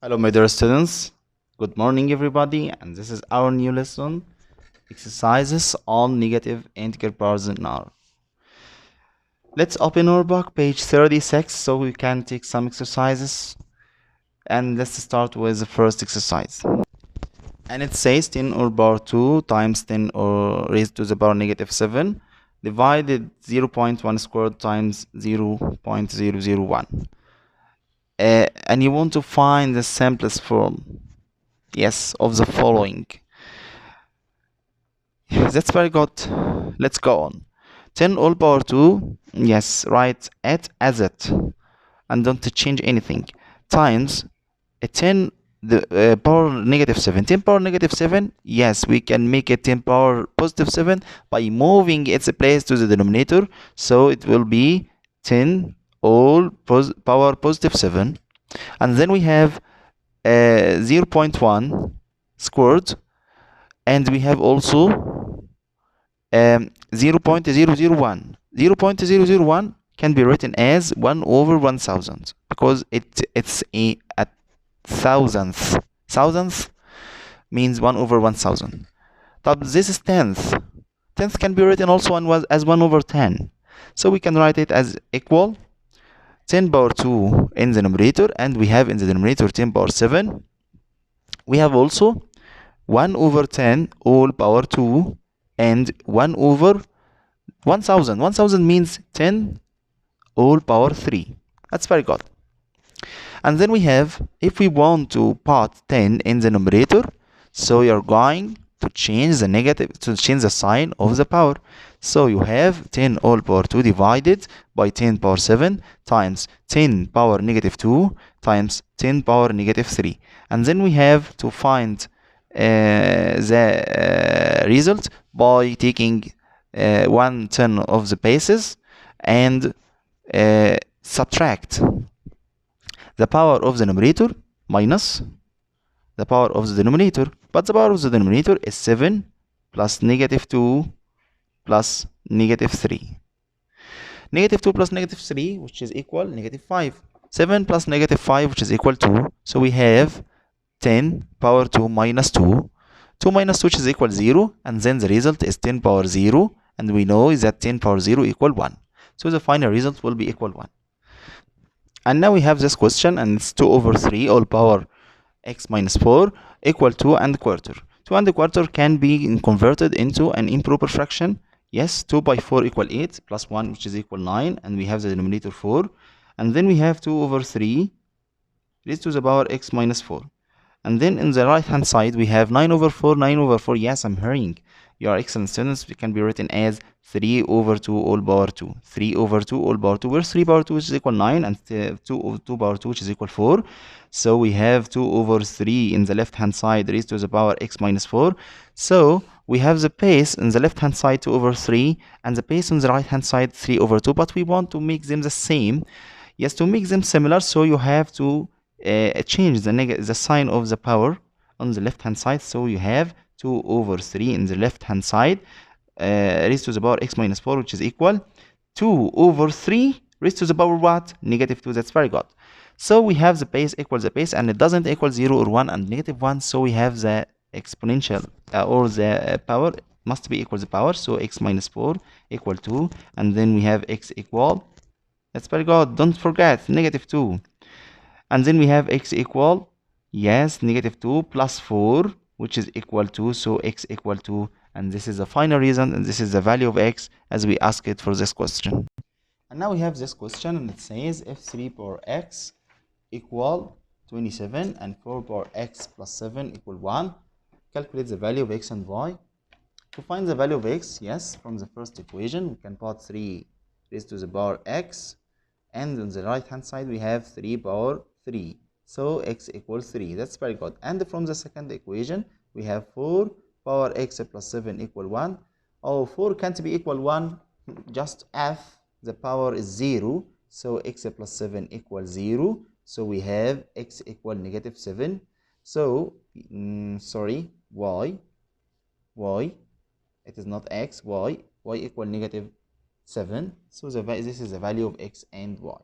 Hello, my dear students. Good morning, everybody, and this is our new lesson, Exercises on Negative Integer Powers in R. Let's open our book, page 36, so we can take some exercises. And let's start with the first exercise. And it says 10 or power 2 times 10 or raised to the power negative 7 divided 0.1 squared times 0.001. And you want to find the simplest form, yes, of the following. That's very good. Let's go on. 10 all power 2, yes, write it as it and don't change anything, times 10 the power negative 7. 10 power negative 7, yes, we can make it 10 power positive 7 by moving its place to the denominator, so it will be 10 all power positive 7. And then we have 0.1 squared, and we have also 0.001. 0.001 can be written as 1 over 1000 because it's a thousandth. Thousandth means 1 over 1000. But this is tenth. Tenth can be written also as 1 over 10. So we can write it as equal 10 power 2 in the numerator, and we have in the denominator 10 power 7. We have also 1 over 10 all power 2 and 1 over 1000. 1000 means 10 all power 3. That's very good. And then we have, if we want to put 10 in the numerator, so you're going to change the negative, to change the sign of the power. So you have 10 all power 2 divided by 10 power 7 times 10 power negative 2 times 10 power negative 3. And then we have to find the result by taking 1/10 of the bases and subtract the power of the numerator minus the power of the denominator. But the power of the denominator is 7 plus negative 2 plus negative 3. Negative 2 plus negative 3, which is equal negative 5. 7 plus negative 5, which is equal 2. So we have 10 power 2 minus 2. 2 minus 2, which is equal 0. And then the result is 10 power 0. And we know that 10 power 0 equal 1. So the final result will be equal 1. And now we have this question, and it's 2 over 3 all power x minus 4 equal 2 and quarter. 2 and quarter can be converted into an improper fraction. Yes, 2 by 4 equal 8 plus 1, which is equal 9, and we have the denominator 4. And then we have 2 over 3 raised to the power x minus 4. And then in the right hand side we have 9 over 4. 9 over 4, yes, I'm hurrying. You are excellent students. It can be written as 3 over 2 all power 2. 3 over 2 all power 2, where 3 power 2, which is equal 9, and 2 power 2, which is equal 4. So we have 2 over 3 in the left hand side raised to the power x minus 4. So we have the base in the left hand side 2 over 3 and the base on the right hand side 3 over 2, but we want to make them the same. Yes, to make them similar, so you have to change the sign of the power on the left hand side. So you have 2 over 3 in the left hand side raised to the power x minus 4, which is equal 2 over 3 raised to the power what? Negative 2. That's very good. So we have the base equals the base, and it doesn't equal 0 or 1 and negative 1. So we have the exponential or the power must be equal to the power. So x minus 4 equal 2, and then we have x equal, that's very good, don't forget, negative 2. And then we have x equal, yes, negative 2 plus 4, which is equal to, so x equal to, and this is the final reason, and this is the value of x as we ask it for this question. And now we have this question, and it says if 3 power x equal 27 and 4 power x plus 7 equal 1, calculate the value of x and y. To find the value of x, yes, from the first equation we can put 3 raised to the power x, and on the right hand side we have 3 power 3, so x equals 3. That's very good. And from the second equation we have 4 power x plus 7 equal 1. Oh, 4 can't be equal 1 just if the power is 0, so x plus 7 equals 0. So we have x equal negative 7. So sorry, y, it is not x, y equal negative 7. So this is the value of x and y.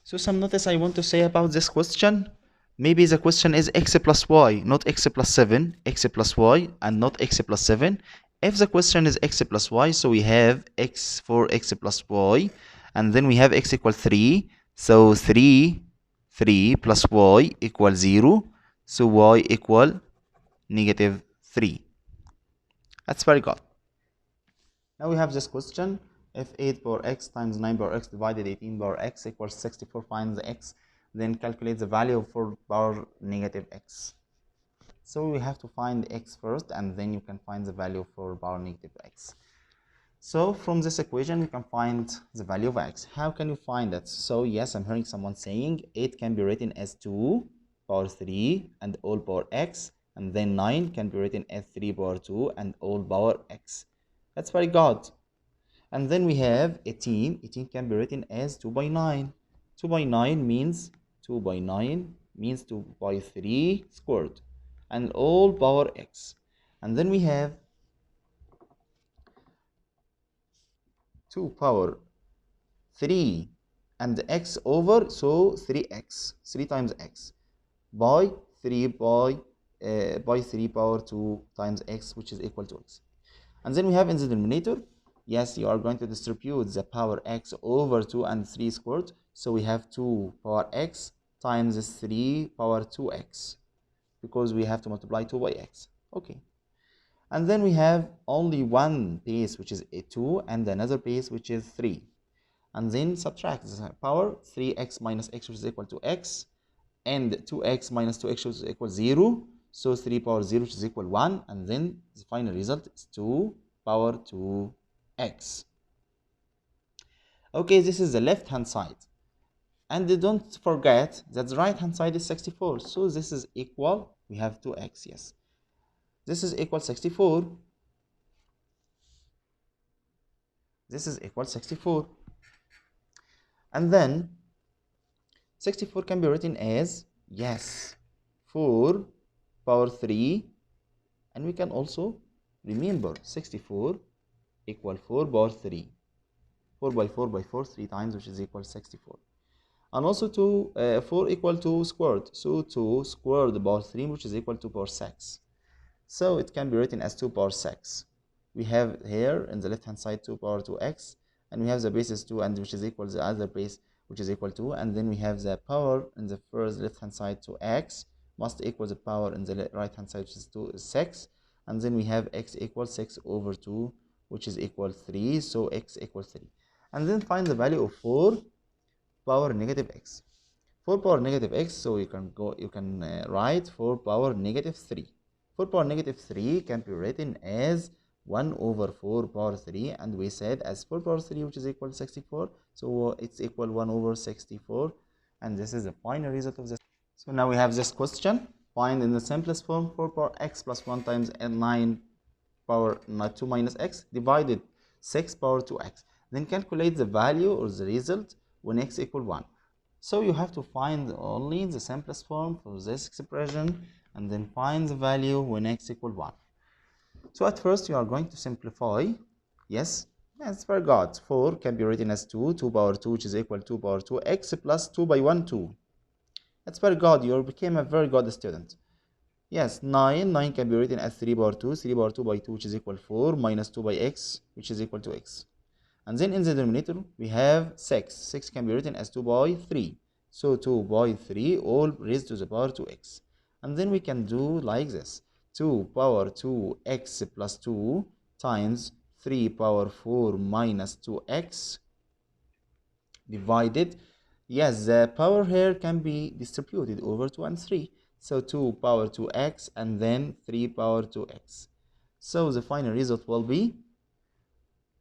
So some notice I want to say about this question. Maybe the question is x plus y, not x plus 7, x plus y, and not x plus 7. If the question is x plus y, so we have x for x plus y, and then we have x equal 3. So 3 plus y equal 0. So y equal negative 3. That's very good. Now we have this question. If 8 power x times 9 power x divided 18 power x equals 64, find the x, then calculate the value of 4 power negative x. So we have to find x first, and then you can find the value of 4 power negative x. So from this equation, we can find the value of x. How can you find it? So yes, I'm hearing someone saying 8 can be written as 2 power 3 and all power x, and then 9 can be written as 3 power 2 and all power x. That's very good. And then we have 18. 18 can be written as 2 by 9. 2 by 9 means 2 by 9 means 2 by 3 squared and all power x. And then we have 2 power 3 and x over, so 3x, 3 times x, by 3 by 3 power 2 times x, which is equal to x. And then we have in the denominator, yes, you are going to distribute the power x over 2 and 3 squared. So we have 2 power x times 3 power 2x, because we have to multiply 2 by x. Okay. And then we have only one base, which is a 2, and another base, which is 3. And then subtract the power, 3x minus x, which is equal to x, and 2x minus 2x, which is equal to 0. So 3 power 0, which is equal 1, and then the final result is 2 power 2x. Okay, this is the left hand side. And don't forget that the right hand side is 64. So this is equal, we have 2x, yes. This is equal 64. This is equal 64. And then 64 can be written as, yes, 4 power 3. And we can also remember 64 equal 4 power 3. 4 by 4 by 4 3 times, which is equal 64. And also 4 equal to squared. So 2 squared power 3, which is equal to power 6. So it can be written as 2 power 6. We have here in the left hand side 2 power 2x, and we have the bases 2, and which is equal to the other base, which is equal to, and then we have the power in the first left hand side to x must equal the power in the right hand side, which is 6, and then we have x equals 6 over 2, which is equal 3. So x equals 3. And then find the value of 4 power negative x. 4 power negative x, so you can write 4 power negative 3. 4 power negative 3 can be written as 1 over 4 power 3, and we said as 4 power 3, which is equal to 64, so it's equal 1 over 64, and this is the final result of this. So now we have this question. Find in the simplest form 4 power x plus 1 times 9 power 2 minus x divided 6 power 2x. Then calculate the value or the result when x equal 1. So you have to find only the simplest form for this expression, and then find the value when x equal 1. So at first you are going to simplify. Yes, that's very good. 4 can be written as 2 power 2, which is equal to 2 power 2 x plus 2 by 1 2. That's very good. You became a very good student. Yes, 9 can be written as 3 power 2 by 2, which is equal 4 minus 2 by x, which is equal to x. And then in the denominator we have 6. 6 can be written as 2 by 3. So 2 by 3 all raised to the power 2x. And then we can do like this. 2 power 2x plus 2 times 3 power 4 minus 2x divided. Yes, the power here can be distributed over 2 and 3. So 2 power 2x and then 3 power 2x. So the final result will be,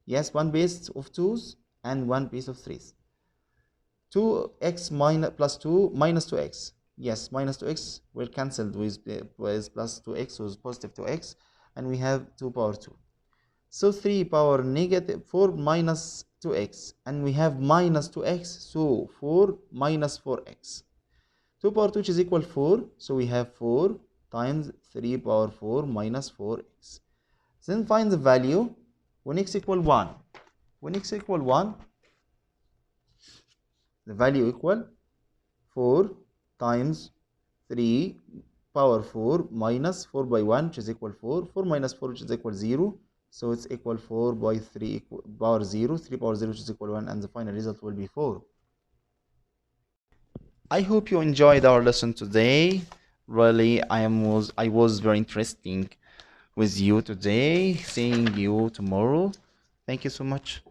yes, one base of 2's and one base of 3's. 2x minus plus 2 minus 2x. Yes, minus 2x will cancelled with plus 2x, was positive 2x, and we have 2 power 2. So 3 power negative 4 minus 2x, and we have minus 2x, so 4 minus 4x. 2 power 2, which is equal 4, so we have 4 times 3 power 4 minus 4x. Then find the value when x equal 1. When x equal 1, the value equal 4 times 3 power 4 minus 4 by 1, which is equal 4. 4 minus 4, which is equal 0. So it's equal 4 by 3 power 0. 3 power 0, which is equal 1. And the final result will be 4. I hope you enjoyed our lesson today. Really, I was very interesting with you today. Seeing you tomorrow. Thank you so much.